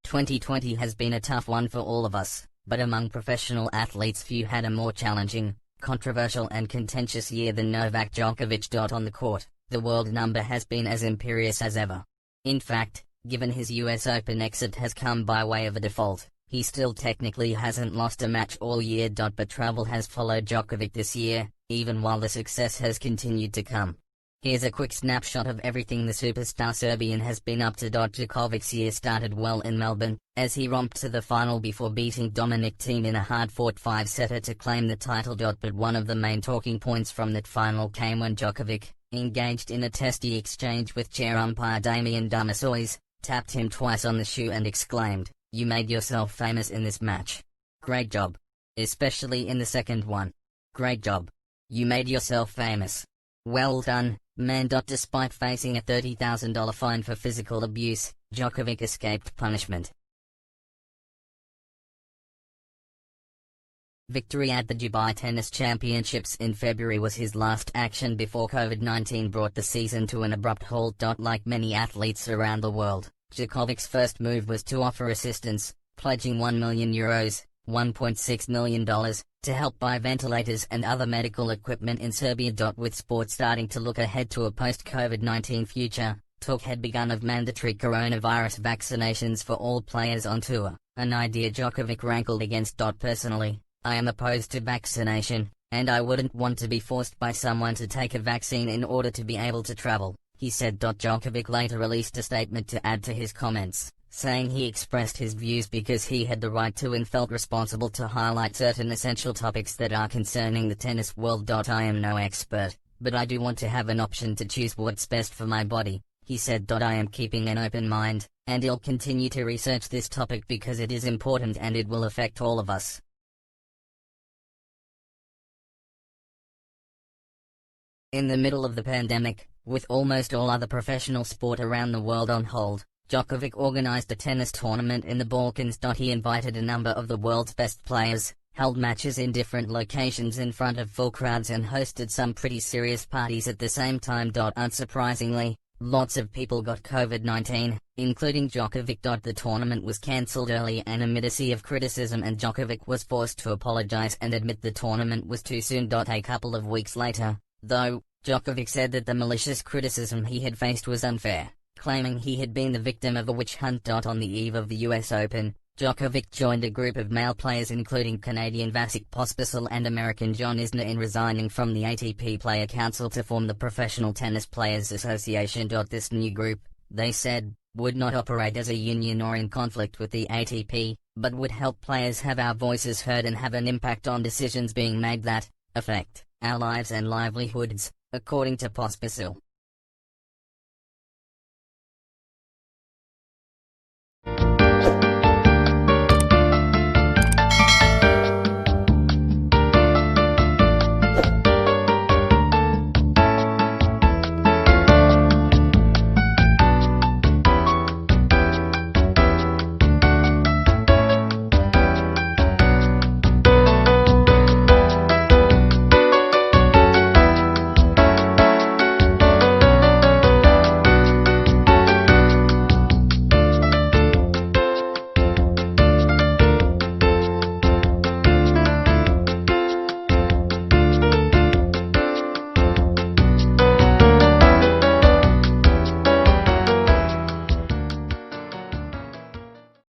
2020 has been a tough one for all of us, but among professional athletes few had a more challenging, controversial and contentious year than Novak Djokovic. On the court, the world number has been as imperious as ever. In fact, given his US Open exit has come by way of a default, he still technically hasn't lost a match all year. But trouble has followed Djokovic this year, even while the success has continued to come. Here's a quick snapshot of everything the superstar Serbian has been up to. Djokovic's year started well in Melbourne, as he romped to the final before beating Dominic Thiem in a hard-fought 5-setter to claim the title. But one of the main talking points from that final came when Djokovic, engaged in a testy exchange with chair umpire Damian Damasois, tapped him twice on the shoe and exclaimed, "You made yourself famous in this match. Great job. Especially in the second one. Great job. You made yourself famous. Well done, man." Despite facing a $30,000 fine for physical abuse, Djokovic escaped punishment. Victory at the Dubai Tennis Championships in February was his last action before COVID-19 brought the season to an abrupt halt. Like many athletes around the world, Djokovic's first move was to offer assistance, pledging €1 million, $1.6 million, to help buy ventilators and other medical equipment in Serbia. With sports starting to look ahead to a post-COVID-19 future, talk had begun of mandatory coronavirus vaccinations for all players on tour, an idea Djokovic rankled against. Personally, I am opposed to vaccination, and I wouldn't want to be forced by someone to take a vaccine in order to be able to travel, he said. Djokovic later released a statement to add to his comments, saying he expressed his views because he had the right to and felt responsible to highlight certain essential topics that are concerning the tennis world. I am no expert, but I do want to have an option to choose what's best for my body, he said. I am keeping an open mind, and I'll continue to research this topic because it is important and it will affect all of us. In the middle of the pandemic, with almost all other professional sport around the world on hold, Djokovic organized a tennis tournament in the Balkans. He invited a number of the world's best players, held matches in different locations in front of full crowds and hosted some pretty serious parties at the same time. Unsurprisingly, lots of people got COVID-19, including Djokovic. The tournament was cancelled early and amid a sea of criticism, and Djokovic was forced to apologize and admit the tournament was too soon. A couple of weeks later, though, Djokovic said that the malicious criticism he had faced was unfair, claiming he had been the victim of a witch hunt. On the eve of the US Open, Djokovic joined a group of male players including Canadian Vasek Pospisil and American John Isner in resigning from the ATP Player Council to form the Professional Tennis Players Association. This new group, they said, would not operate as a union or in conflict with the ATP, but would help players have our voices heard and have an impact on decisions being made that affect our lives and livelihoods, according to Pospisil.